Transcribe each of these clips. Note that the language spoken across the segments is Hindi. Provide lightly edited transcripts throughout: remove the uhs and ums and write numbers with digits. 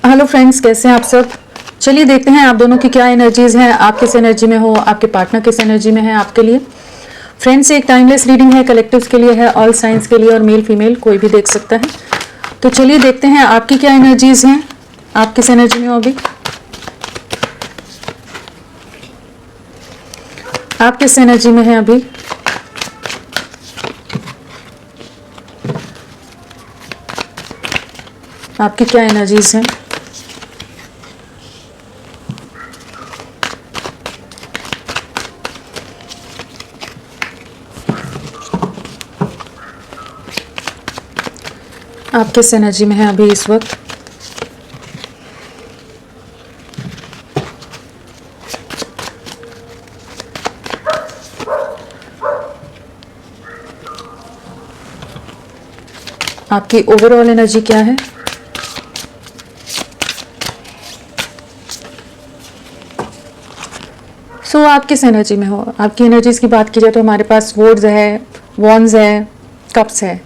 हेलो फ्रेंड्स, कैसे हैं आप सब। चलिए देखते हैं आप दोनों की क्या एनर्जीज हैं, आप किस एनर्जी में हो, आपके पार्टनर किस एनर्जी में है आपके लिए। फ्रेंड्स, एक टाइमलेस रीडिंग है, कलेक्टिव्स के लिए है, ऑल साइंस के लिए, और मेल फीमेल कोई भी देख सकता है। तो चलिए देखते हैं आपकी क्या एनर्जीज हैं, आप किस एनर्जी में हो अभी, आप किस एनर्जी में हैं अभी। आपकी क्या एनर्जीज हैं। आप किस एनर्जी में हैं अभी इस वक्त। आपकी ओवरऑल एनर्जी क्या है। सो आप किस एनर्जी में हो। आपकी एनर्जीज की बात की जाए तो हमारे पास वोर्ड्स है, वॉन्स है, कप्स है।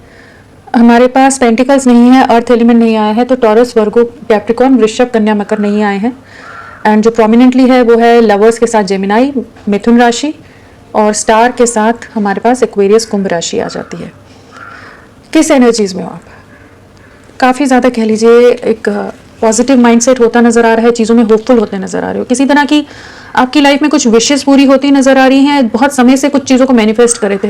हमारे पास पेंटिकल्स नहीं है, अर्थ एलिमेंट नहीं आया है, तो टॉरस, वर्गो, कैप्रिकॉर्न, वृषभ, कन्या, मकर नहीं आए हैं। एंड जो प्रोमिनेंटली है वो है लवर्स के साथ जेमिनाई, मिथुन राशि, और स्टार के साथ हमारे पास एक्वेरियस, कुंभ राशि आ जाती है। किस एनर्जीज में हो आप। काफ़ी ज़्यादा कह लीजिए एक पॉजिटिव माइंडसेट होता नज़र आ रहा है, चीज़ों में होपफुल होते नज़र आ रहे हो। किसी तरह की आपकी लाइफ में कुछ विशेष पूरी होती नज़र आ रही हैं। बहुत समय से कुछ चीज़ों को मैनिफेस्ट करे थे,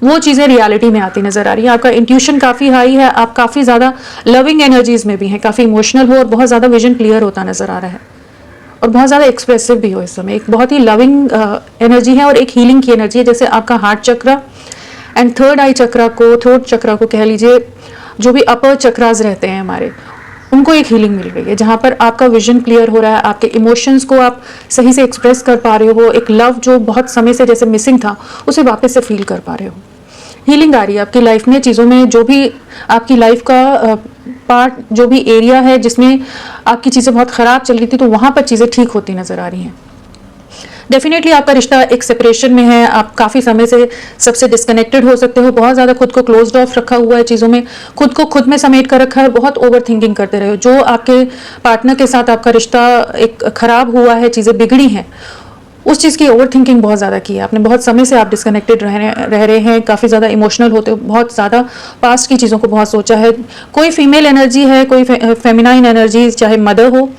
वो चीज़ें रियलिटी में आती नज़र आ रही है। आपका इंट्यूशन काफ़ी हाई है, आप काफ़ी ज़्यादा लविंग एनर्जीज में भी हैं, काफ़ी इमोशनल हो और बहुत ज़्यादा विजन क्लियर होता नज़र आ रहा है, और बहुत ज़्यादा एक्सप्रेसिव भी हो इस समय। एक बहुत ही लविंग एनर्जी है और एक हीलिंग की एनर्जी है। जैसे आपका हार्ट चक्र एंड थर्ड आई चक्रा को, थ्रोट चक्रा को कह लीजिए, जो भी अपर चक्रास रहते हैं हमारे, उनको एक हीलिंग मिल रही है, जहाँ पर आपका विजन क्लियर हो रहा है, आपके इमोशंस को आप सही से एक्सप्रेस कर पा रहे हो, एक लव जो बहुत समय से जैसे मिसिंग था उसे वापस से फील कर पा रहे हो। हीलिंग आ रही है आपकी लाइफ में, चीज़ों में जो भी आपकी लाइफ का पार्ट, जो भी एरिया है जिसमें आपकी चीज़ें बहुत ख़राब चल रही थी, तो वहाँ पर चीज़ें ठीक होती नज़र आ रही हैं। डेफिनेटली आपका रिश्ता एक सेपरेशन में है, आप काफ़ी समय से सबसे डिस्कनेक्टेड हो सकते हो, बहुत ज़्यादा खुद को क्लोज्ड ऑफ रखा हुआ है, चीज़ों में खुद को खुद में समेट कर रखा है, बहुत ओवर थिंकिंग करते रहे हो। जो आपके पार्टनर के साथ आपका रिश्ता एक खराब हुआ है, चीज़ें बिगड़ी हैं, उस चीज़ की ओवर थिंकिंग बहुत ज़्यादा की है आपने। बहुत समय से आप डिस्कनेक्टेड रह रहे हैं, काफ़ी ज़्यादा इमोशनल होते हो, बहुत ज़्यादा पास्ट की चीज़ों को बहुत सोचा है। कोई फीमेल एनर्जी है, कोई फेमिनाइन एनर्जी, चाहे मदर हो,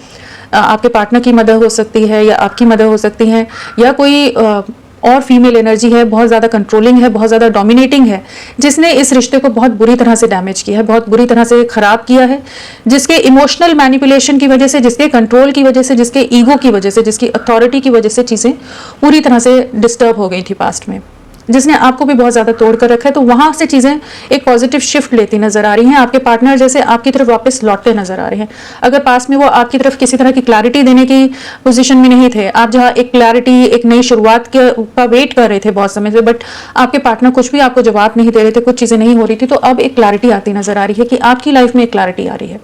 आपके पार्टनर की मदर हो सकती है या आपकी मदर हो सकती हैं, या कोई और फीमेल एनर्जी है, बहुत ज़्यादा कंट्रोलिंग है, बहुत ज़्यादा डोमिनेटिंग है, जिसने इस रिश्ते को बहुत बुरी तरह से डैमेज किया है, बहुत बुरी तरह से ख़राब किया है, जिसके इमोशनल मैनिपुलेशन की वजह से, जिसके कंट्रोल की वजह से, जिसके ईगो की वजह से, जिसकी अथॉरिटी की वजह से चीज़ें पूरी तरह से डिस्टर्ब हो गई थी पास्ट में, जिसने आपको भी बहुत ज़्यादा तोड़ कर रखा है। तो वहाँ से चीज़ें एक पॉजिटिव शिफ्ट लेती नज़र आ रही हैं। आपके पार्टनर जैसे आपकी तरफ वापस लौटते नज़र आ रहे हैं। अगर पास में वो आपकी तरफ किसी तरह की क्लैरिटी देने की पोजीशन में नहीं थे, आप जहाँ एक क्लैरिटी, एक नई शुरुआत का वेट कर रहे थे बहुत समय से, बट आपके पार्टनर कुछ भी आपको जवाब नहीं दे रहे थे, कुछ चीज़ें नहीं हो रही थी, तो अब एक क्लैरिटी आती नज़र आ रही है कि आपकी लाइफ में एक क्लैरिटी आ रही है।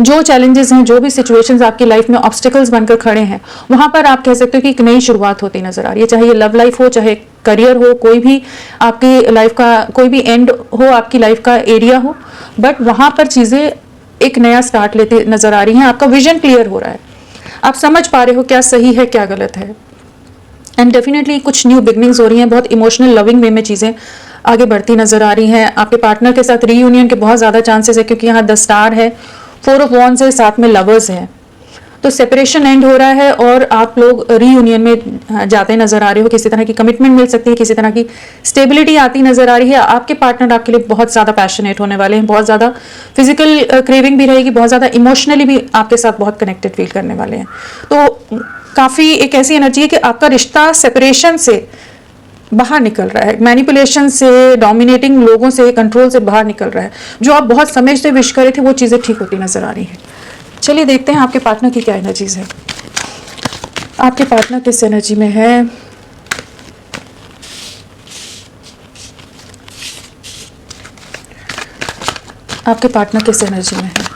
जो चैलेंजेस हैं, जो भी सिचुएशंस आपकी लाइफ में ऑब्स्टिकल्स बनकर खड़े हैं, वहाँ पर आप कह सकते हो कि एक नई शुरुआत होती नजर आ रही है। चाहे ये लव लाइफ हो, चाहे करियर हो, कोई भी आपकी लाइफ का कोई भी एंड हो, आपकी लाइफ का एरिया हो, बट वहाँ पर चीज़ें एक नया स्टार्ट लेती नजर आ रही हैं। आपका विजन क्लियर हो रहा है, आप समझ पा रहे हो क्या सही है क्या गलत है, एंड डेफिनेटली कुछ न्यू बिगनिंग्स हो रही हैं। बहुत इमोशनल लविंग वे में चीज़ें आगे बढ़ती नजर आ रही हैं। आपके पार्टनर के साथ रीयूनियन के बहुत ज़्यादा चांसेस है, क्योंकि यहाँ द स्टार है, 4 ऑफ वॉन्ड्स है, साथ में लवर्स है, तो सेपरेशन एंड हो रहा है और आप लोग रीयूनियन में जाते नजर आ रहे हो। किसी तरह की कमिटमेंट मिल सकती है, किसी तरह की स्टेबिलिटी आती नजर आ रही है। आपके पार्टनर आपके लिए बहुत ज़्यादा पैशनेट होने वाले हैं, बहुत ज़्यादा फिजिकल क्रेविंग भी रहेगी, बहुत ज़्यादा इमोशनली भी आपके साथ बहुत कनेक्टेड फील करने वाले हैं। तो काफ़ी एक ऐसी एनर्जी है कि आपका रिश्ता सेपरेशन से बाहर निकल रहा है, मैनिपुलेशन से, डोमिनेटिंग लोगों से, कंट्रोल से बाहर निकल रहा है। जो आप बहुत समय से विश करे थे, वो चीज़ें ठीक होती नजर आ रही हैं। चलिए देखते हैं आपके पार्टनर की क्या एनर्जीज है। आपके पार्टनर किस एनर्जी में है। आपके पार्टनर किस एनर्जी में है।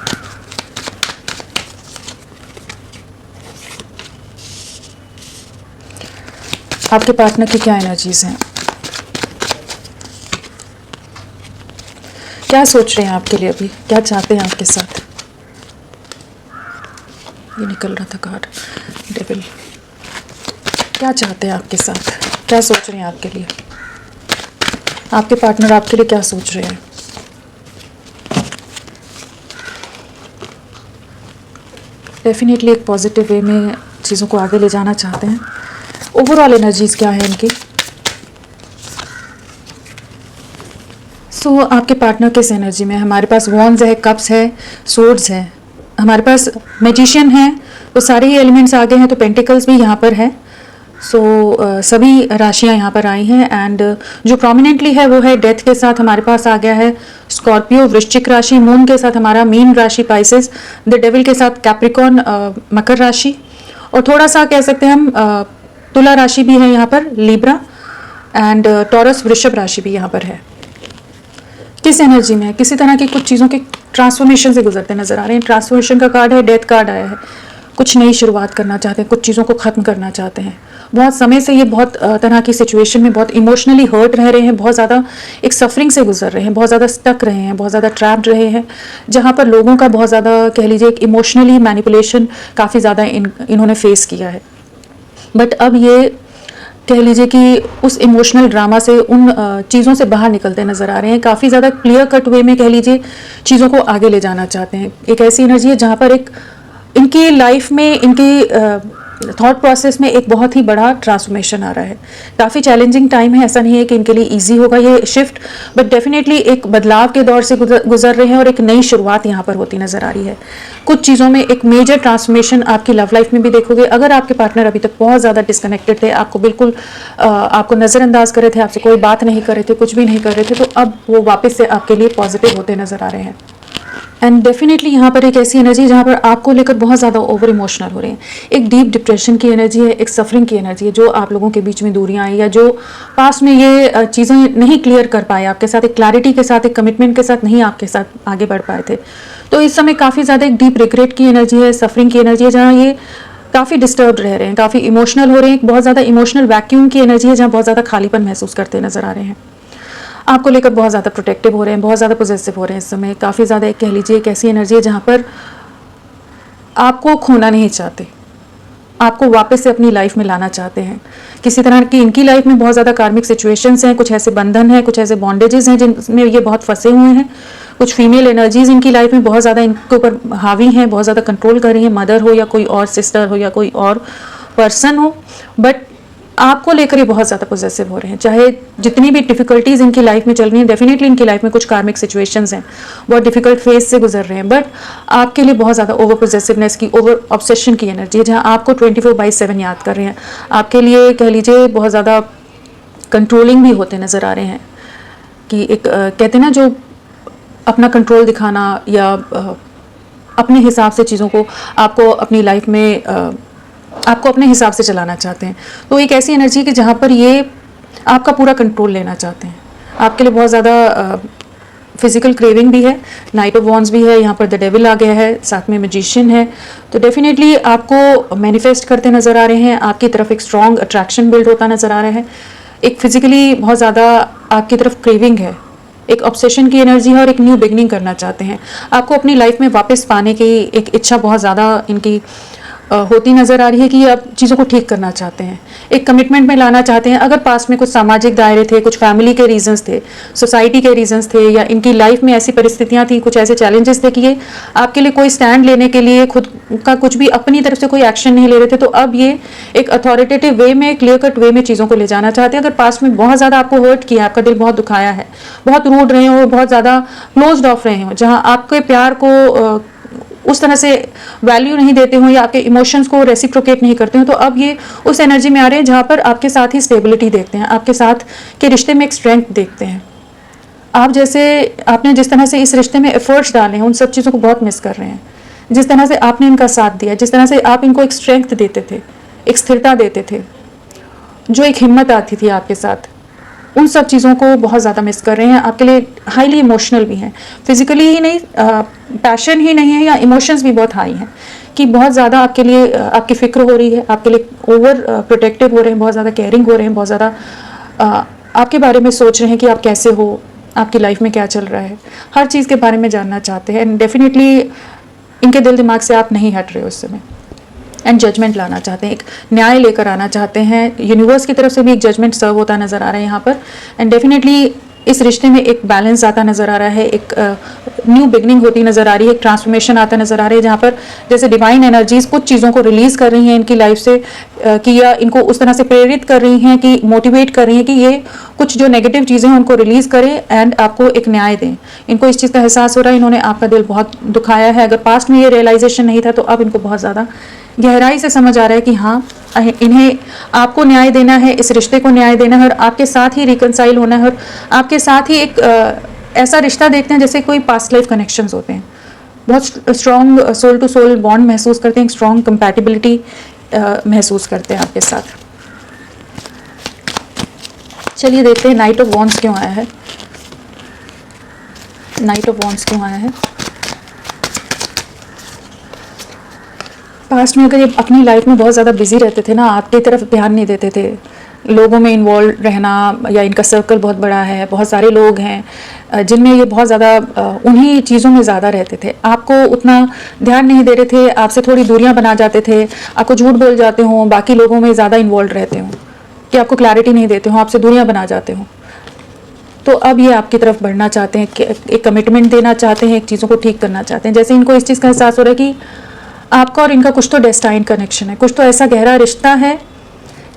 आपके पार्टनर की क्या एनर्जीज हैं, क्या सोच रहे हैं आपके लिए अभी, क्या चाहते हैं आपके साथ। ये निकल रहा था कार्ड। डेविल क्या चाहते हैं आपके साथ, क्या सोच रहे हैं आपके लिए, आपके पार्टनर आपके लिए क्या सोच रहे हैं। डेफिनेटली एक पॉजिटिव वे में चीज़ों को आगे ले जाना चाहते हैं। ओवरऑल एनर्जीज क्या है इनकी। सो आपके पार्टनर किस एनर्जी में। हमारे पास वॉन्ड्स है, कप्स है, सोर्ड्स है, हमारे पास मैजिशियन है, तो सारे ही एलिमेंट्स आ गए हैं। तो पेंटिकल्स भी यहाँ पर है। सो सभी राशियाँ यहाँ पर आई हैं। एंड जो प्रोमिनेंटली है वो है डेथ के साथ हमारे पास आ गया है स्कॉर्पियो, वृश्चिक राशि, मून के साथ हमारा मीन राशि पाइसेस, द डेविल के साथ कैप्रिकॉन मकर राशि, और थोड़ा सा कह सकते हैं हम तुला राशि भी है यहाँ पर, लिब्रा, एंड टॉरस वृषभ राशि भी यहाँ पर है। किस एनर्जी में है, किसी तरह की कुछ चीज़ों के ट्रांसफॉर्मेशन से गुजरते नजर आ रहे हैं। ट्रांसफॉर्मेशन का कार्ड है, डेथ कार्ड आया है। कुछ नई शुरुआत करना चाहते हैं, कुछ चीज़ों को ख़त्म करना चाहते हैं। बहुत समय से ये बहुत तरह की सिचुएशन में बहुत इमोशनली हर्ट रह रहे हैं, बहुत ज़्यादा एक सफरिंग से गुजर रहे हैं, बहुत ज़्यादा स्टक रहे हैं, बहुत ज़्यादा ट्रैप्ड रहे हैं, जहाँ पर लोगों का बहुत ज़्यादा कह लीजिए एक इमोशनली मैनिपुलेशन काफ़ी ज़्यादा इन्होंने फेस किया है। बट अब ये कह लीजिए कि उस इमोशनल ड्रामा से, उन चीज़ों से बाहर निकलते नज़र आ रहे हैं। काफ़ी ज़्यादा क्लियर कट वे में कह लीजिए चीज़ों को आगे ले जाना चाहते हैं। एक ऐसी एनर्जी है जहाँ पर एक इनकी लाइफ में, इनकी थॉट प्रोसेस में एक बहुत ही बड़ा ट्रांसफॉर्मेशन आ रहा है। काफ़ी चैलेंजिंग टाइम है, ऐसा नहीं है कि इनके लिए इजी होगा ये शिफ्ट, बट डेफिनेटली एक बदलाव के दौर से गुजर रहे हैं और एक नई शुरुआत यहाँ पर होती नज़र आ रही है। कुछ चीज़ों में एक मेजर ट्रांसफॉर्मेशन आपकी लव लाइफ में भी देखोगे। अगर आपके पार्टनर अभी तक बहुत ज़्यादा डिस्कनेक्टेड थे, आपको बिल्कुल आपको नज़रअंदाज कर रहे थे, आपसे कोई बात नहीं कर रहे थे, कुछ भी नहीं कर रहे थे, तो अब वो वापस से आपके लिए पॉजिटिव होते नज़र आ रहे हैं। एंड डेफिनेटली यहाँ पर एक ऐसी एनर्जी जहाँ पर आपको लेकर बहुत ज़्यादा ओवर इमोशनल हो रहे हैं। एक डीप डिप्रेशन की एनर्जी है, एक सफरिंग की एनर्जी है, जो आप लोगों के बीच में दूरियाँ आई या जो पास में ये चीज़ें नहीं क्लियर कर पाए आपके साथ, एक क्लैरिटी के साथ, एक कमिटमेंट के साथ नहीं आपके साथ आगे बढ़ पाए थे। तो इस समय काफ़ी ज़्यादा एक डीप रिग्रेट की एनर्जी है, सफरिंग की एनर्जी है, जहाँ ये काफ़ी डिस्टर्ब रह रहे हैं, काफ़ी इमोशनल हो रहे हैं। बहुत ज़्यादा इमोशनल वैक्यूम की एनर्जी है, जहाँ बहुत ज़्यादा खालीपन महसूस करते नज़र आ रहे हैं। आपको लेकर बहुत ज़्यादा प्रोटेक्टिव हो रहे हैं, बहुत ज़्यादा पॉजिटिव हो रहे हैं इस समय। काफ़ी ज़्यादा एक कह लीजिए एक ऐसी एनर्जी है जहाँ पर आपको खोना नहीं चाहते, आपको वापस से अपनी लाइफ में लाना चाहते हैं। किसी तरह की इनकी लाइफ में बहुत ज़्यादा कार्मिक सिचुएशंस हैं, कुछ ऐसे बंधन हैं, कुछ ऐसे बॉन्डेजेस हैं जिनमें ये बहुत फंसे हुए हैं। कुछ फीमेल एनर्जीज इनकी लाइफ में बहुत ज़्यादा इनके ऊपर हावी हैं, बहुत ज़्यादा कंट्रोल कर रही हैं, मदर हो या कोई और सिस्टर हो या कोई और पर्सन हो। बट आपको लेकर ये बहुत ज़्यादा पॉजिटिव हो रहे हैं। चाहे जितनी भी डिफिकल्टीज इनकी लाइफ में चल रही हैं, डेफिनेटली इनकी लाइफ में कुछ कार्मिक सिचुएशंस हैं, बहुत डिफिकल्ट फेज से गुजर रहे हैं, बट आपके लिए बहुत ज़्यादा ओवर पॉजिटिवनेस की, ओवर ऑब्सेशन की एनर्जी है, जहाँ आपको 24/7 याद कर रहे हैं। आपके लिए कह लीजिए बहुत ज़्यादा कंट्रोलिंग भी होते नज़र आ रहे हैं। कि एक कहते हैं ना, जो अपना कंट्रोल दिखाना या अपने हिसाब से चीज़ों को आपको अपनी लाइफ में आपको अपने हिसाब से चलाना चाहते हैं। तो एक ऐसी एनर्जी कि जहाँ पर ये आपका पूरा कंट्रोल लेना चाहते हैं। आपके लिए बहुत ज़्यादा फिजिकल क्रेविंग भी है, नाइट ऑफ वॉन्ड्स भी है, यहाँ पर द डेविल आ गया है, साथ में मैजिशियन है। तो डेफिनेटली आपको मैनिफेस्ट करते नज़र आ रहे हैं, आपकी तरफ एक स्ट्रॉन्ग अट्रैक्शन बिल्ड होता नज़र आ रहा है। एक फिजिकली बहुत ज़्यादा आपकी तरफ क्रेविंग है, एक ऑब्सेशन की एनर्जी है और एक न्यू बिगनिंग करना चाहते हैं। आपको अपनी लाइफ में वापस पाने की एक इच्छा बहुत ज़्यादा इनकी होती नज़र आ रही है कि ये अब चीज़ों को ठीक करना चाहते हैं, एक कमिटमेंट में लाना चाहते हैं। अगर पास में कुछ सामाजिक दायरे थे, कुछ फैमिली के रीजंस थे, सोसाइटी के रीजंस थे, या इनकी लाइफ में ऐसी परिस्थितियां थी, कुछ ऐसे चैलेंजेस थे कि ये आपके लिए कोई स्टैंड लेने के लिए खुद का कुछ भी अपनी तरफ से कोई एक्शन नहीं ले रहे थे, तो अब ये एक अथॉरिटेटिव वे में, क्लियर कट वे में चीज़ों को ले जाना चाहते हैं। अगर पास में बहुत ज़्यादा आपको हर्ट किया, आपका दिल बहुत दुखाया है, बहुत रूड रहे हो, बहुत ज़्यादा क्लोज्ड ऑफ रहे हो, जहाँ आपके प्यार को उस तरह से वैल्यू नहीं देते हो या आपके इमोशंस को रेसिप्रोकेट नहीं करते हो, तो अब ये उस एनर्जी में आ रहे हैं जहाँ पर आपके साथ ही स्टेबिलिटी देखते हैं, आपके साथ के रिश्ते में एक स्ट्रेंथ देखते हैं। आपने जिस तरह से इस रिश्ते में एफर्ट्स डाले हैं, उन सब चीज़ों को बहुत मिस कर रहे हैं। जिस तरह से आपने इनका साथ दिया, जिस तरह से आप इनको एक स्ट्रेंथ देते थे, एक स्थिरता देते थे, जो एक हिम्मत आती थी आपके साथ, उन सब चीज़ों को बहुत ज़्यादा मिस कर रहे हैं। आपके लिए हाईली इमोशनल भी हैं, फिजिकली ही नहीं, पैशन ही नहीं है, या इमोशंस भी बहुत हाई हैं कि बहुत ज़्यादा आपके लिए आपकी फ़िक्र हो रही है, आपके लिए ओवर प्रोटेक्टिव हो रहे हैं, बहुत ज़्यादा केयरिंग हो रहे हैं, बहुत ज़्यादा आपके बारे में सोच रहे हैं कि आप कैसे हो, आपकी लाइफ में क्या चल रहा है, हर चीज़ के बारे में जानना चाहते हैं। एंड डेफिनेटली इनके दिल दिमाग से आप नहीं हट रहे हो इस समय। एंड जजमेंट लाना चाहते हैं, एक न्याय लेकर आना चाहते हैं। यूनिवर्स की तरफ से भी एक जजमेंट सर्व होता नज़र आ रहा है यहाँ पर। एंड डेफिनेटली इस रिश्ते में एक बैलेंस आता नज़र आ रहा है, एक न्यू बिगनिंग होती नज़र आ रही है, एक ट्रांसफॉर्मेशन आता नज़र आ रही है, जहाँ पर जैसे डिवाइन एनर्जीज़ कुछ चीज़ों को रिलीज़ कर रही हैं इनकी लाइफ से, कि या इनको उस तरह से प्रेरित कर रही हैं, कि मोटिवेट कर रही हैं कि ये कुछ जो नेगेटिव चीज़ें हैं उनको रिलीज़ करें एंड आपको एक न्याय दें। इनको इस चीज़ का एहसास हो रहा है, इन्होंने आपका दिल बहुत दुखाया है। अगर पास्ट में ये रियलाइजेशन नहीं था तो अब इनको बहुत ज़्यादा गहराई से समझ आ रहा है कि हाँ, इन्हें आपको न्याय देना है, इस रिश्ते को न्याय देना है और आपके साथ ही रिकनसाइल होना है और आपके साथ ही एक ऐसा रिश्ता देखते हैं जैसे कोई पास्ट लाइफ कनेक्शंस होते हैं। बहुत strong soul to soul bond महसूस करते हैं, स्ट्रॉन्ग कंपैटिबिलिटी महसूस करते हैं आपके साथ। चलिए देखते हैं नाइट ऑफ वॉन्ड्स क्यों आया है। नाइट ऑफ वॉन्ड्स क्यों आया है। पास्ट में अगर ये अपनी लाइफ में बहुत ज़्यादा बिजी रहते थे ना, आपकी तरफ ध्यान नहीं देते थे, लोगों में इन्वॉल्व रहना, या इनका सर्कल बहुत बड़ा है, बहुत सारे लोग हैं जिनमें ये बहुत ज़्यादा उन्हीं चीज़ों में ज़्यादा रहते थे, आपको उतना ध्यान नहीं दे रहे थे, आपसे थोड़ी दूरियां बना जाते थे, आपको झूठ बोल जाते हों, बाकी लोगों में ज़्यादा इन्वॉल्व रहते हों, कि आपको क्लैरिटी नहीं देते हों, आपसे दूरियां बना जाते हों। तो अब ये आपकी तरफ बढ़ना चाहते हैं, एक कमिटमेंट देना चाहते हैं, एक चीज़ों को ठीक करना चाहते हैं। जैसे इनको इस चीज़ का एहसास हो रहा है कि आपका और इनका कुछ तो डेस्टाइन कनेक्शन है, कुछ तो ऐसा गहरा रिश्ता है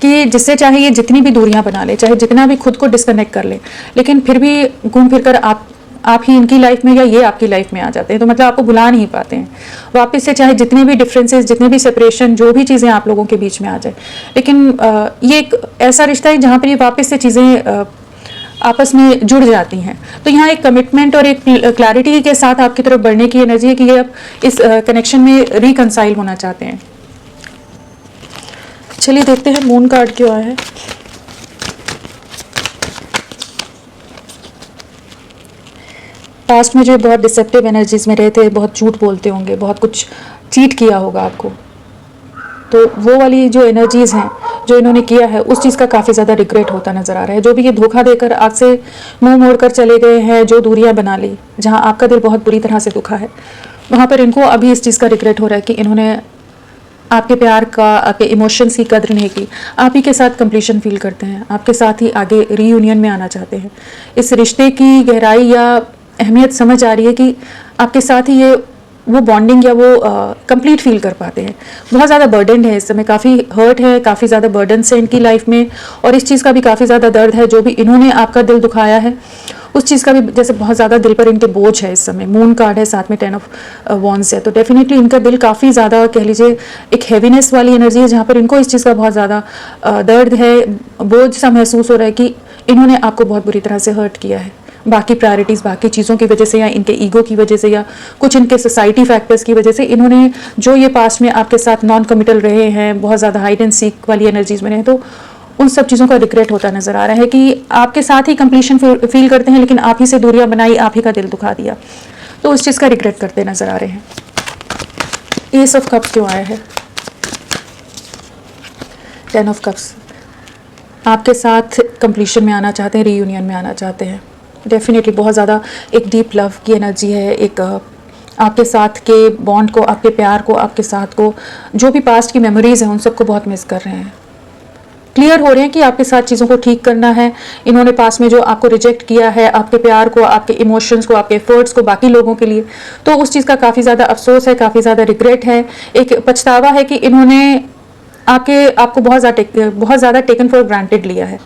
कि जिससे चाहे ये जितनी भी दूरियां बना ले, चाहे जितना भी खुद को डिस्कनेक्ट कर ले, लेकिन फिर भी घूम फिर कर आप ही इनकी लाइफ में या ये आपकी लाइफ में आ जाते हैं। तो मतलब आपको भुला नहीं पाते हैं वापस से, चाहे जितने भी डिफरेंसेस, जितने भी सेपरेशन, जो भी चीज़ें आप लोगों के बीच में आ जाए। लेकिन ये एक ऐसा रिश्ता है जहाँ पर ये वापस से चीज़ें आपस में जुड़ जाती हैं। तो यहाँ एक कमिटमेंट और एक क्लैरिटी के साथ आपकी तरफ बढ़ने की एनर्जी है कि ये अब इस कनेक्शन में रिकंसाइल होना चाहते हैं। चलिए देखते हैं मून कार्ड क्यों आया है। पास्ट में जो बहुत डिसेप्टिव एनर्जीज में रहे थे, बहुत झूठ बोलते होंगे, बहुत कुछ चीट किया होगा आपको, तो वो वाली जो एनर्जीज़ हैं जो इन्होंने किया है उस चीज़ का काफ़ी ज़्यादा रिग्रेट होता नज़र आ रहा है। जो भी ये धोखा देकर आपसे मुंह मोड़ कर चले गए हैं, जो दूरियां बना ली, जहां आपका दिल बहुत बुरी तरह से दुखा है, वहाँ पर इनको अभी इस चीज़ का रिग्रेट हो रहा है कि इन्होंने आपके प्यार का, आपके इमोशंस की कद्र नहीं की। आप ही के साथ कंप्लीशन फील करते हैं, आपके साथ ही आगे रीयूनियन में आना चाहते हैं। इस रिश्ते की गहराई या अहमियत समझ आ रही है कि आपके साथ ही ये वो बॉन्डिंग या वो कंप्लीट फील कर पाते हैं। बहुत ज़्यादा बर्डन है इस समय, काफ़ी हर्ट है, काफ़ी ज़्यादा बर्डन से इनकी लाइफ में, और इस चीज़ का भी काफ़ी ज़्यादा दर्द है। जो भी इन्होंने आपका दिल दुखाया है उस चीज़ का भी जैसे बहुत ज़्यादा दिल पर इनके बोझ है इस समय। मून कार्ड है, साथ में 10 ऑफ वॉन्ड्स है, तो डेफिनेटली इनका दिल काफ़ी ज़्यादा, कह लीजिए एक हैवीनेस वाली एनर्जी है, जहाँ पर इनको इस चीज़ का बहुत ज़्यादा दर्द है, बोझ सा महसूस हो रहा है कि इन्होंने आपको बहुत बुरी तरह से हर्ट किया है। बाकी प्रायोरिटीज़, बाकी चीज़ों की वजह से, या इनके ईगो की वजह से, या कुछ इनके सोसाइटी फैक्टर्स की वजह से, इन्होंने जो ये पास्ट में आपके साथ नॉन कमिटल रहे हैं, बहुत ज़्यादा हाइड एंड सीक वाली एनर्जीज में रहे, तो उन सब चीज़ों का रिग्रेट होता नज़र आ रहा है कि आपके साथ ही कंप्लीशन फील करते हैं, लेकिन आप ही से दूरियां बनाई, आप ही का दिल दुखा दिया, तो उस चीज़ का रिग्रेट करते नज़र आ रहे हैं। एस ऑफ कप्स क्यों आया है। 10 ऑफ कप्स आपके साथ कंप्लीशन में आना चाहते हैं, रीयूनियन में आना चाहते हैं। डेफिनेटली बहुत ज़्यादा एक डीप लव की एनर्जी है, एक आपके साथ के बॉन्ड को, आपके प्यार को, आपके साथ को, जो भी पास्ट की मेमोरीज़ हैं उन सबको बहुत मिस कर रहे हैं। क्लियर हो रहे हैं कि आपके साथ चीज़ों को ठीक करना है। इन्होंने पास में जो आपको रिजेक्ट किया है, आपके प्यार को, आपके इमोशंस को, आपके एफर्ट्स को बाकी लोगों के लिए, तो उस चीज़ का काफ़ी ज़्यादा अफसोस है, काफ़ी ज़्यादा रिग्रेट है, एक पछतावा है कि इन्होंने आपको बहुत ज़्यादा टेकन फॉर ग्रांटेड लिया है,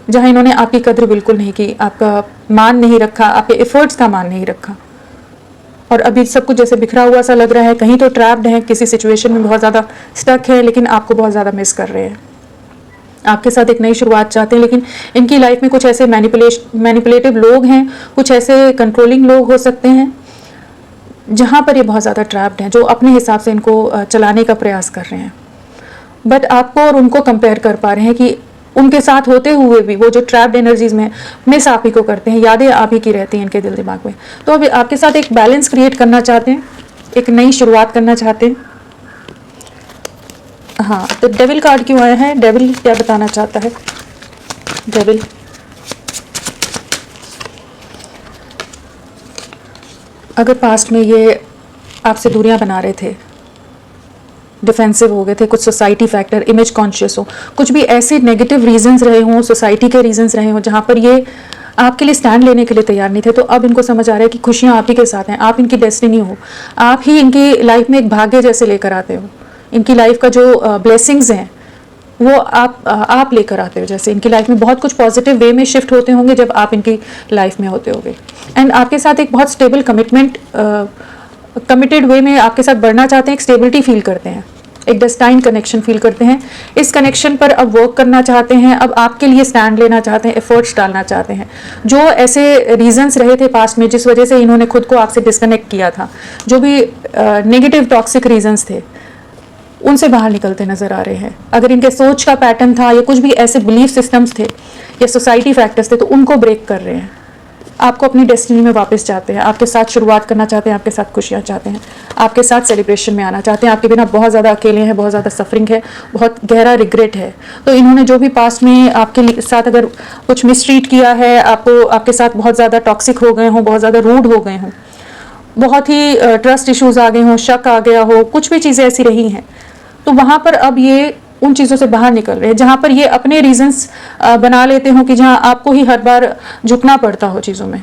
जहाँ इन्होंने आपकी कद्र बिल्कुल नहीं की, आपका मान नहीं रखा, आपके एफर्ट्स का मान नहीं रखा, और अभी सब कुछ जैसे बिखरा हुआ सा लग रहा है। कहीं तो ट्रैप्ड है, किसी सिचुएशन में बहुत ज़्यादा स्टक है, लेकिन आपको बहुत ज़्यादा मिस कर रहे हैं। आपके साथ एक नई शुरुआत चाहते हैं, लेकिन इनकी लाइफ में कुछ ऐसे मैनिपुलेटिव लोग हैं, कुछ ऐसे कंट्रोलिंग लोग हो सकते हैं, जहाँ पर ये बहुत ज़्यादा ट्रैप्ड हैं, जो अपने हिसाब से इनको चलाने का प्रयास कर रहे हैं। बट आपको और उनको कंपेयर कर पा रहे हैं कि उनके साथ होते हुए भी वो जो ट्रैप्ड एनर्जीज में मिस आप ही को करते हैं, यादें आप ही की रहती हैं इनके दिल दिमाग में। तो अभी आपके साथ एक बैलेंस क्रिएट करना चाहते हैं, एक नई शुरुआत करना चाहते हैं। हाँ, तो डेविल कार्ड क्यों आया है। डेविल क्या बताना चाहता है। डेविल अगर पास्ट में ये आपसे दूरियां बना रहे थे, डिफेंसिव हो गए थे, कुछ सोसाइटी फैक्टर, इमेज कॉन्शियस हो, कुछ भी ऐसे नेगेटिव रीजंस रहे हों, सोसाइटी के रीजंस रहे हों जहाँ पर ये आपके लिए स्टैंड लेने के लिए तैयार नहीं थे, तो अब इनको समझ आ रहा है कि खुशियाँ आप ही के साथ हैं, आप इनकी डेस्टिनी हो, आप ही इनकी लाइफ में एक भाग्य जैसे लेकर आते हो, इनकी लाइफ का जो ब्लेसिंग्स हैं वो आप लेकर आते हो, जैसे इनकी लाइफ में बहुत कुछ पॉजिटिव वे में शिफ्ट होते होंगे जब आप इनकी लाइफ में होते होंगे। एंड आपके साथ एक बहुत स्टेबल कमिटेड वे में आपके साथ बढ़ना चाहते हैं, एक स्टेबिलिटी फील करते हैं, एक डेस्टाइन कनेक्शन फील करते हैं। इस कनेक्शन पर अब वर्क करना चाहते हैं, अब आपके लिए स्टैंड लेना चाहते हैं, एफर्ट्स डालना चाहते हैं। जो ऐसे रीजंस रहे थे पास्ट में जिस वजह से इन्होंने खुद को आपसे डिस्कनेक्ट किया था, जो भी नेगेटिव टॉक्सिक रीजंस थे, उनसे बाहर निकलते नजर आ रहे हैं। अगर इनके सोच का पैटर्न था या कुछ भी ऐसे बिलीफ सिस्टम्स थे या सोसाइटी फैक्टर्स थे, तो उनको ब्रेक कर रहे हैं, आपको अपनी डेस्टिनी में वापस चाहते हैं, आपके साथ शुरुआत करना चाहते हैं, आपके साथ खुशियाँ चाहते हैं, आपके साथ सेलिब्रेशन में आना चाहते हैं। आपके बिना बहुत ज़्यादा अकेले हैं, बहुत ज़्यादा सफरिंग है, बहुत गहरा रिग्रेट है। तो इन्होंने जो भी पास्ट में आपके साथ अगर कुछ मिसट्रीट किया है, आपके साथ बहुत ज़्यादा टॉक्सिक हो गए हों, बहुत ज़्यादा रूड हो गए हों, बहुत ही ट्रस्ट इश्यूज आ गए हों, शक आ गया हो, कुछ भी चीज़ें ऐसी रही हैं, तो वहाँ पर अब ये उन चीज़ों से बाहर निकल रहे हैं जहाँ पर ये अपने रीजंस बना लेते हो कि जहाँ आपको ही हर बार झुकना पड़ता हो चीज़ों में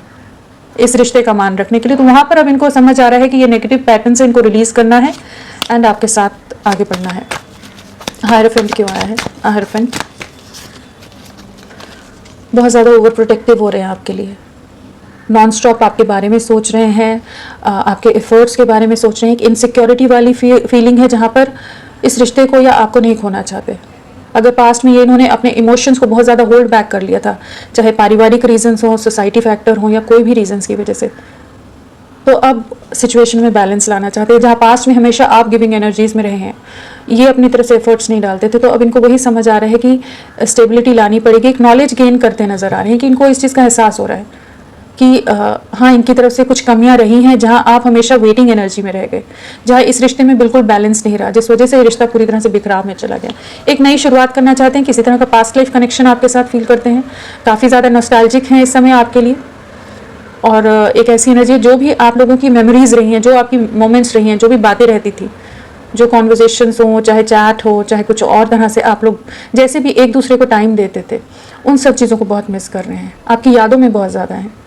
इस रिश्ते का मान रखने के लिए। तो वहाँ पर अब इनको समझ आ रहा है कि ये नेगेटिव पैटर्न से इनको रिलीज करना है एंड आपके साथ आगे बढ़ना है। हायरफेंट क्यों आया है? हायरफेंट बहुत ज़्यादा ओवर प्रोटेक्टिव हो रहे हैं आपके लिए, नॉन स्टॉप आपके बारे में सोच रहे हैं, आपके एफर्ट्स के बारे में सोच रहे हैं। एक इनसिक्योरिटी वाली फीलिंग है जहाँ पर इस रिश्ते को या आपको नहीं खोना चाहते। अगर पास्ट में ये इन्होंने अपने इमोशंस को बहुत ज़्यादा होल्ड बैक कर लिया था, चाहे पारिवारिक रीजंस हो, सोसाइटी फैक्टर हो या कोई भी रीजंस की वजह से, तो अब सिचुएशन में बैलेंस लाना चाहते हैं। जहाँ पास्ट में हमेशा आप गिविंग एनर्जीज में रहे हैं, ये अपनी तरफ से एफर्ट्स नहीं डालते थे, तो अब इनको वही समझ आ रहा है कि स्टेबिलिटी लानी पड़ेगी। एक नॉलेज गेन करते नजर आ रहे हैं कि इनको इस चीज़ का एहसास हो रहा है कि हाँ, इनकी तरफ से कुछ कमियां रही हैं, जहां आप हमेशा वेटिंग एनर्जी में रह गए, जहां इस रिश्ते में बिल्कुल बैलेंस नहीं रहा, जिस वजह से ये रिश्ता पूरी तरह से बिखराव में चला गया। एक नई शुरुआत करना चाहते हैं, किसी तरह का पास्ट लाइफ कनेक्शन आपके साथ फील करते हैं, काफ़ी ज़्यादा नॉस्टैल्जिक हैं इस समय आपके लिए। और एक ऐसी एनर्जी, जो भी आप लोगों की मेमोरीज रही हैं, जो आपकी मोमेंट्स रही हैं, जो भी बातें रहती थी, जो कॉन्वर्जेशंस हो, चाहे चैट हो, चाहे कुछ और तरह से आप लोग जैसे भी एक दूसरे को टाइम देते थे, उन सब चीज़ों को बहुत मिस कर रहे हैं, आपकी यादों में बहुत ज़्यादा हैं।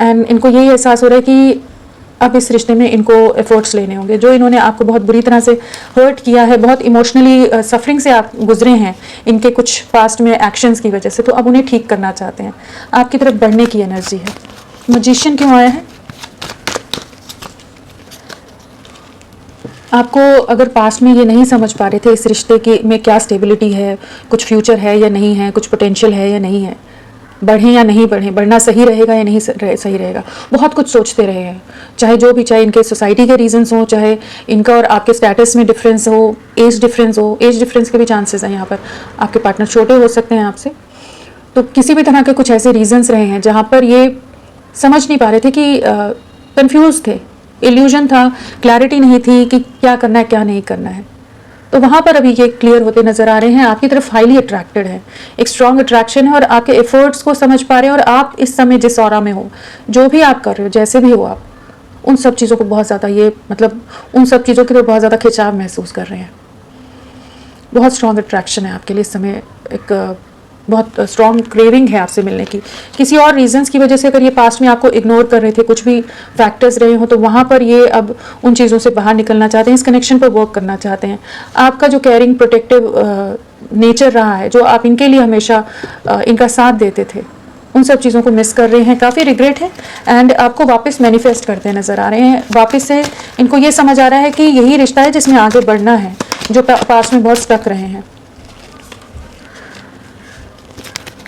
एंड इनको यही एहसास हो रहा है कि अब इस रिश्ते में इनको एफर्ट्स लेने होंगे। जो इन्होंने आपको बहुत बुरी तरह से हर्ट किया है, बहुत इमोशनली सफरिंग से आप गुजरे हैं इनके कुछ पास्ट में एक्शंस की वजह से, तो अब उन्हें ठीक करना चाहते हैं, आपकी तरफ बढ़ने की एनर्जी है। मैजिशियन क्यों आया है? आपको अगर पास्ट में ये नहीं समझ पा रहे थे इस रिश्ते की में क्या स्टेबिलिटी है, कुछ फ्यूचर है या नहीं है, कुछ पोटेंशियल है या नहीं है, बढ़ें या नहीं बढ़ें, बढ़ना सही रहेगा या नहीं सही रहेगा, बहुत कुछ सोचते रहे हैं। चाहे जो भी, चाहे इनके सोसाइटी के रीजंस हो, चाहे इनका और आपके स्टेटस में डिफरेंस हो, एज डिफरेंस के भी चांसेस हैं। यहाँ पर आपके पार्टनर छोटे हो सकते हैं आपसे, तो किसी भी तरह के कुछ ऐसे रीजंस रहे हैं जहाँ पर ये समझ नहीं पा रहे थे कि कंफ्यूज थे, इल्यूजन था, क्लैरिटी नहीं थी कि क्या करना है क्या नहीं करना है। तो वहाँ पर अभी ये क्लियर होते नजर आ रहे हैं, आपकी तरफ हाईली अट्रैक्टेड है, एक स्ट्रॉन्ग अट्रैक्शन है और आपके एफर्ट्स को समझ पा रहे हैं। और आप इस समय जिस ऑरा में हो, जो भी आप कर रहे हो, जैसे भी हो आप, उन सब चीज़ों को बहुत ज़्यादा उन सब चीज़ों की तो बहुत ज़्यादा खिंचाव महसूस कर रहे हैं। बहुत स्ट्रॉन्ग अट्रैक्शन है आपके लिए इस समय, एक बहुत स्ट्रॉन्ग क्रेविंग है आपसे मिलने की। किसी और रीजंस की वजह से अगर ये पास्ट में आपको इग्नोर कर रहे थे, कुछ भी फैक्टर्स रहे हो, तो वहाँ पर ये अब उन चीज़ों से बाहर निकलना चाहते हैं, इस कनेक्शन पर वर्क करना चाहते हैं। आपका जो केयरिंग प्रोटेक्टिव नेचर रहा है, जो आप इनके लिए हमेशा इनका साथ देते थे, उन सब चीज़ों को मिस कर रहे हैं, काफ़ी रिग्रेट है। एंड आपको वापस मैनिफेस्ट करते नज़र आ रहे हैं। वापस से इनको ये समझ आ रहा है कि यही रिश्ता है जिसमें आगे बढ़ना है, जो पास्ट में बहुत स्टक रहे हैं।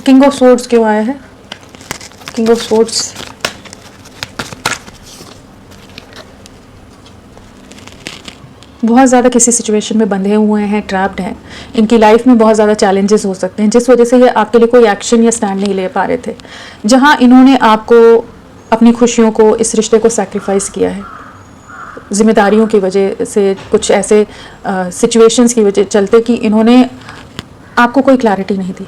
किंग ऑफ स्वॉर्ड्स क्यों आया है? किंग ऑफ स्वॉर्ड्स बहुत ज़्यादा किसी सिचुएशन में बंधे हुए हैं, ट्रैप्ड हैं। इनकी लाइफ में बहुत ज़्यादा चैलेंजेस हो सकते हैं, जिस वजह से ये आपके लिए कोई एक्शन या स्टैंड नहीं ले पा रहे थे। जहां इन्होंने आपको अपनी खुशियों को, इस रिश्ते को सैक्रिफाइस किया है, जिम्मेदारियों की वजह से, कुछ ऐसे सिचुएशंस की वजह चलते कि इन्होंने आपको कोई क्लैरिटी नहीं दी।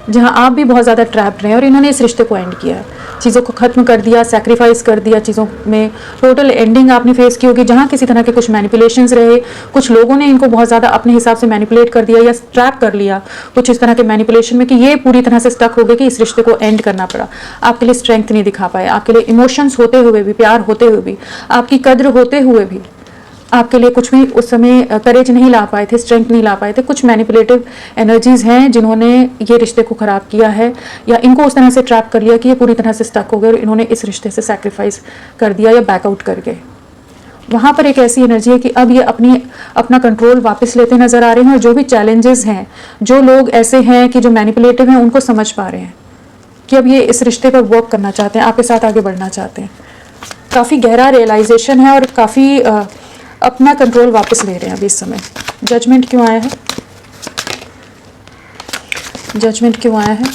जहाँ आप भी बहुत ज़्यादा ट्रैप्ड रहे और इन्होंने इस रिश्ते को एंड किया है, चीज़ों को ख़त्म कर दिया, सैक्रिफाइस कर दिया, चीज़ों में टोटल एंडिंग आपने फेस की होगी, जहाँ किसी तरह के कुछ मैनिपुलेशंस रहे, कुछ लोगों ने इनको बहुत ज़्यादा अपने हिसाब से मैनिपुलेट कर दिया या ट्रैप कर लिया कुछ इस तरह के मैनिपुलेशन में कि ये पूरी तरह से स्टक हो गए कि इस रिश्ते को एंड करना पड़ा। आपके लिए स्ट्रेंथ नहीं दिखा पाए, आपके लिए इमोशंस होते हुए भी, प्यार होते हुए भी, आपकी कद्र होते हुए भी आपके लिए कुछ भी उस समय करेज नहीं ला पाए थे, स्ट्रेंथ नहीं ला पाए थे। कुछ मैनिपुलेटिव एनर्जीज हैं जिन्होंने ये रिश्ते को ख़राब किया है या इनको उस तरह से ट्रैप कर लिया कि ये पूरी तरह से स्टक हो गए और इन्होंने इस रिश्ते से सैक्रिफाइस कर दिया या बैकआउट कर गए। वहाँ पर एक ऐसी एनर्जी है कि अब ये अपना कंट्रोल वापस लेते नज़र आ रहे हैं और जो भी चैलेंजेस हैं, जो लोग ऐसे हैं कि जो मैनिपुलेटिव हैं, उनको समझ पा रहे हैं कि अब ये इस रिश्ते पर वर्क करना चाहते हैं, आपके साथ आगे बढ़ना चाहते हैं। काफ़ी गहरा रियलाइजेशन है और काफ़ी अपना कंट्रोल वापस ले रहे हैं अभी इस समय। जजमेंट क्यों आया है? जजमेंट क्यों आया है?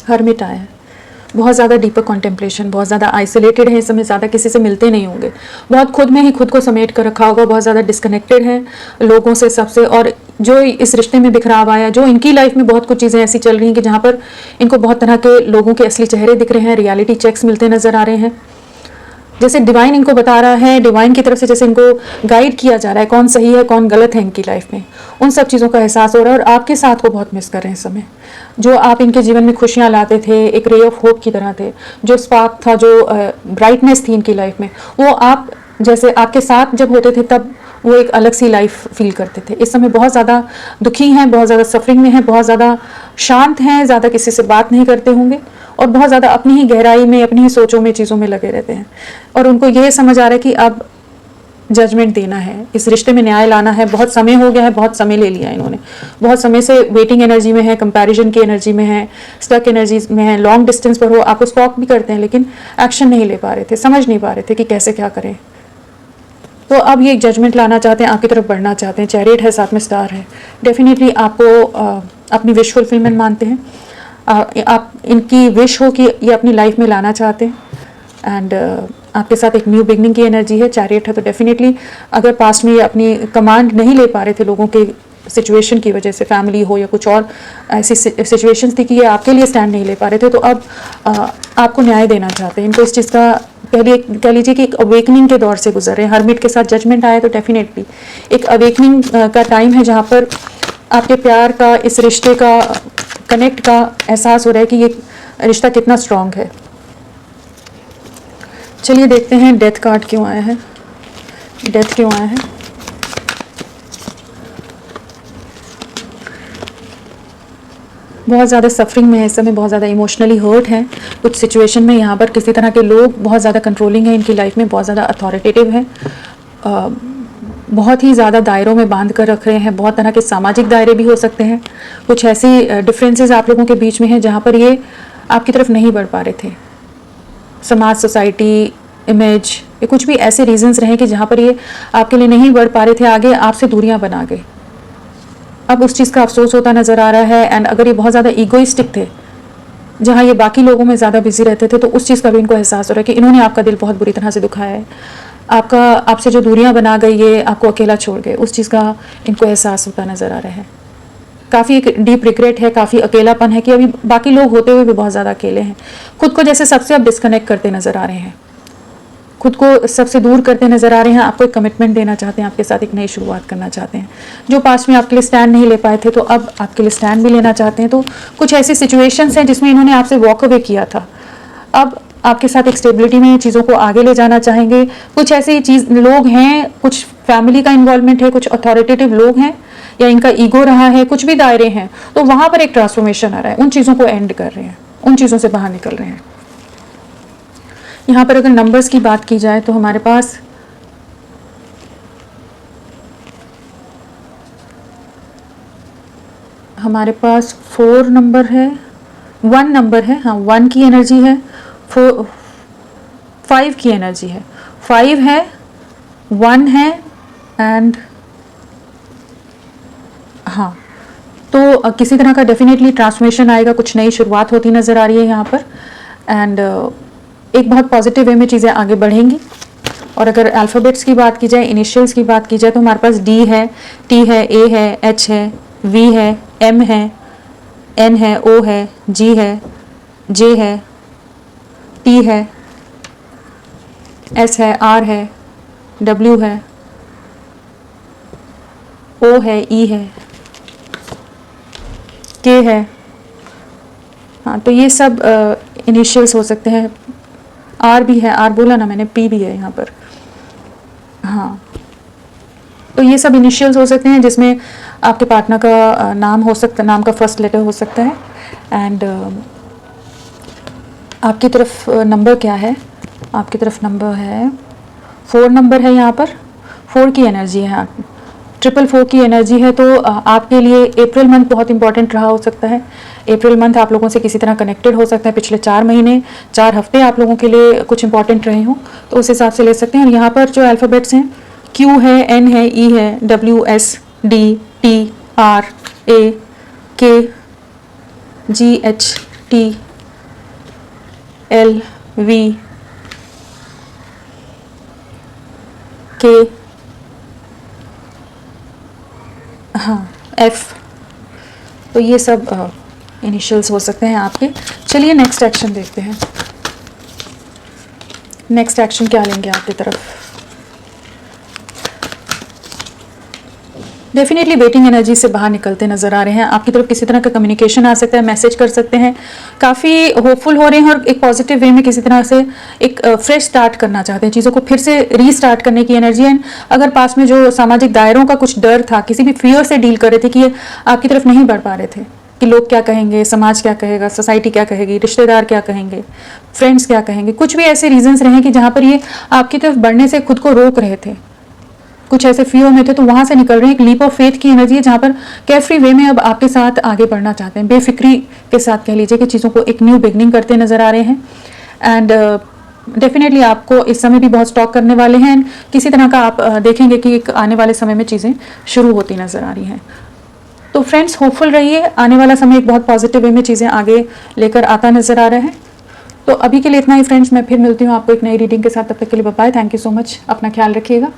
हर्मिट आया है। बहुत ज़्यादा डीपर कॉन्टेम्पलेशन, बहुत ज़्यादा आइसोलेटेड है इस समय, ज़्यादा किसी से मिलते नहीं होंगे, बहुत खुद में ही खुद को समेट कर रखा होगा, बहुत ज़्यादा डिस्कनेक्टेड है लोगों से, सबसे। और जो इस रिश्ते में बिखराव आया, जो इनकी लाइफ में बहुत कुछ चीज़ें ऐसी चल रही हैं कि जहाँ पर इनको बहुत तरह के लोगों के असली चेहरे दिख रहे हैं, रियलिटी चेक्स मिलते नज़र आ रहे हैं, जैसे डिवाइन इनको बता रहा है, डिवाइन की तरफ से जैसे इनको गाइड किया जा रहा है कौन सही है कौन गलत है इनकी लाइफ में, उन सब चीज़ों का एहसास हो रहा है। और आपके साथ को बहुत मिस कर रहे हैं इस समय, जो आप इनके जीवन में खुशियाँ लाते थे, एक रे ऑफ होप की तरह थे, जो स्पार्क था, जो ब्राइटनेस थी इनकी लाइफ में, वो आप जैसे आपके साथ जब होते थे तब वो एक अलग सी लाइफ फील करते थे। इस समय बहुत ज़्यादा दुखी हैं, बहुत ज़्यादा सफरिंग में हैं, बहुत ज़्यादा शांत हैं, ज़्यादा किसी से बात नहीं करते होंगे और बहुत ज़्यादा अपनी ही गहराई में, अपनी ही सोचों में, चीज़ों में लगे रहते हैं। और उनको ये समझ आ रहा है कि अब जजमेंट देना है, इस रिश्ते में न्याय लाना है। बहुत समय हो गया है, बहुत समय ले लिया इन्होंने, बहुत समय से वेटिंग एनर्जी में है, कंपैरिजन की एनर्जी में है, स्टक एनर्जी में है, लॉन्ग डिस्टेंस पर हो, आप उसको वॉक भी करते हैं लेकिन एक्शन नहीं ले पा रहे थे, समझ नहीं पा रहे थे कि कैसे क्या करें। तो अब ये एक जजमेंट लाना चाहते हैं, आपकी तरफ बढ़ना चाहते हैं। चैरियट है, साथ में स्टार है। डेफिनेटली आपको अपनी विश फुलफिलमेंट मानते हैं, आप इनकी विश हो कि ये अपनी लाइफ में लाना चाहते हैं एंड आपके साथ एक न्यू बिगनिंग की एनर्जी है। चैरियट है तो डेफिनेटली अगर पास्ट में ये अपनी कमांड नहीं ले पा रहे थे लोगों के सिचुएशन की वजह से, फैमिली हो या कुछ और ऐसी सिचुएशंस थी कि ये आपके लिए स्टैंड नहीं ले पा रहे थे, तो अब आपको न्याय देना चाहते हैं। इनको इस चीज़ का कह लीजिए कि एक अवेकनिंग के दौर से गुजर रहे हैं। हर्मिट के साथ जजमेंट आया तो डेफिनेटली एक अवेकनिंग का टाइम है जहाँ पर आपके प्यार का, इस रिश्ते का, कनेक्ट का एहसास हो रहा है कि ये रिश्ता कितना स्ट्रांग है। चलिए देखते हैं डेथ कार्ड क्यों आया है, डेथ क्यों आया है। बहुत ज़्यादा सफरिंग में है इस समय, बहुत ज़्यादा इमोशनली हर्ट है कुछ सिचुएशन में। यहाँ पर किसी तरह के लोग बहुत ज़्यादा कंट्रोलिंग है इनकी लाइफ में, बहुत ज़्यादा अथॉरिटेटिव है, बहुत ही ज़्यादा दायरों में बांध कर रख रहे हैं। बहुत तरह के सामाजिक दायरे भी हो सकते हैं, कुछ ऐसी डिफरेंसेस आप लोगों के बीच में हैं जहाँ पर ये आपकी तरफ नहीं बढ़ पा रहे थे। समाज, सोसाइटी, इमेज, ये कुछ भी ऐसे रीजंस रहे कि जहाँ पर ये आपके लिए नहीं बढ़ पा रहे थे आगे, आपसे दूरियाँ बना गए। अब उस चीज़ का अफसोस होता नज़र आ रहा है। एंड अगर ये बहुत ज़्यादा ईगोइस्टिक थे, जहाँ ये बाकी लोगों में ज़्यादा बिजी रहते थे, तो उस चीज़ का भी इनको एहसास हो रहा है कि इन्होंने आपका दिल बहुत बुरी तरह से दुखाया है। आपसे जो दूरियां बना गई, ये आपको अकेला छोड़ गए, उस चीज़ का इनको एहसास होता नज़र आ रहा है। काफ़ी एक डीप रिग्रेट है, काफ़ी अकेलापन है कि अभी बाकी लोग होते हुए भी बहुत ज़्यादा अकेले हैं। खुद को जैसे सबसे अब डिस्कनेक्ट करते नज़र आ रहे हैं, खुद को सबसे दूर करते नज़र आ रहे हैं। आपको एक कमिटमेंट देना चाहते हैं, आपके साथ एक नई शुरुआत करना चाहते हैं। जो पास्ट में आपके लिए स्टैंड नहीं ले पाए थे, तो अब आपके लिए स्टैंड भी लेना चाहते हैं। तो कुछ ऐसी सिचुएशंस हैं जिसमें इन्होंने आपसे वॉक अवे किया था, अब आपके साथ एक स्टेबिलिटी में चीज़ों को आगे ले जाना चाहेंगे। कुछ ऐसे लोग हैं, कुछ फैमिली का इन्वॉल्वमेंट है, कुछ अथॉरिटेटिव लोग हैं या इनका ईगो रहा है, कुछ भी दायरे हैं, तो वहाँ पर एक ट्रांसफॉर्मेशन आ रहा है। उन चीज़ों को एंड कर रहे हैं, उन चीज़ों से बाहर निकल रहे हैं। यहाँ पर अगर नंबर्स की बात की जाए तो हमारे पास हमारे पास 4 नंबर है, 1 नंबर है, हाँ 1 की एनर्जी है, 5 की एनर्जी है, 5 है, 1 है एंड हाँ, तो किसी तरह का डेफिनेटली ट्रांसफॉर्मेशन आएगा, कुछ नई शुरुआत होती नज़र आ रही है यहाँ पर। एंड एक बहुत पॉजिटिव वे में चीज़ें आगे बढ़ेंगी। और अगर अल्फ़ाबेट्स की बात की जाए, इनिशियल्स की बात की जाए, तो हमारे पास D है, T है, A है, H है, V है, M है, N है, O है, G है, J है, T है, S है, R है, W है, O है, E है, K है। हाँ, तो ये सब इनिशियल्स हो सकते हैं। R भी है, R बोला ना मैंने, P भी है यहाँ पर। हाँ, तो ये सब इनिशियल्स हो सकते हैं जिसमें आपके पार्टनर का नाम हो सकता है, नाम का फर्स्ट लेटर हो सकता है। एंड आपकी तरफ नंबर क्या है? आपकी तरफ नंबर है 4 नंबर है, यहाँ पर 4 की एनर्जी है, 444 की एनर्जी है। तो आपके लिए अप्रैल मंथ बहुत इंपॉर्टेंट रहा हो सकता है। अप्रैल मंथ आप लोगों से किसी तरह कनेक्टेड हो सकता है। पिछले 4 महीने 4 हफ्ते आप लोगों के लिए कुछ इंपॉर्टेंट रहे हों, तो उस हिसाब से ले सकते हैं। और यहाँ पर जो अल्फ़ाबेट्स हैं, Q है, N है, E है, W, S, D, T, R, A, K, G, H, T, L, V, K, हाँ, F। तो ये सब इनिशियल्स हो सकते हैं आपके। चलिए नेक्स्ट एक्शन देखते हैं। नेक्स्ट एक्शन क्या लेंगे आपकी तरफ? डेफिनेटली वेटिंग एनर्जी से बाहर निकलते नजर आ रहे हैं। आपकी तरफ किसी तरह का कम्युनिकेशन आ सकता है, मैसेज कर सकते हैं, काफ़ी होपफुल हो रहे हैं और एक पॉजिटिव वे में किसी तरह से एक फ्रेश स्टार्ट करना चाहते हैं, चीज़ों को फिर से रीस्टार्ट करने की एनर्जी है। अगर पास में जो सामाजिक दायरों का कुछ डर था, किसी भी फियर से डील कर रहे थे कि ये आपकी तरफ नहीं बढ़ पा रहे थे कि लोग क्या कहेंगे, समाज क्या कहेगा, सोसाइटी क्या कहेगी, रिश्तेदार क्या कहेंगे, फ्रेंड्स क्या कहेंगे, कुछ भी ऐसे रीजंस रहे कि जहाँ पर ये आपकी तरफ बढ़ने से खुद को रोक रहे थे, कुछ ऐसे फियर में थे, तो वहां से निकल रहे हैं। एक लीप ऑफ फेथ की एनर्जी है जहां पर केयरफ्री वे में अब आपके साथ आगे बढ़ना चाहते हैं, बेफिक्री के साथ कह लीजिए कि चीज़ों को एक न्यू बिगनिंग करते नजर आ रहे हैं। एंड डेफिनेटली आपको इस समय भी बहुत स्टॉक करने वाले हैं। किसी तरह का आप देखेंगे कि एक आने वाले समय में चीज़ें शुरू होती नजर आ रही हैं। तो फ्रेंड्स, होपफुल रहिए, आने वाला समय एक बहुत पॉजिटिव वे में चीज़ें आगे लेकर आता नजर आ रहा है। तो अभी के लिए इतना ही फ्रेंड्स, मैं फिर मिलती हूँ आपको एक नई रीडिंग के साथ। तब तक के लिए bye bye. Thank you so much, अपना ख्याल रखिएगा।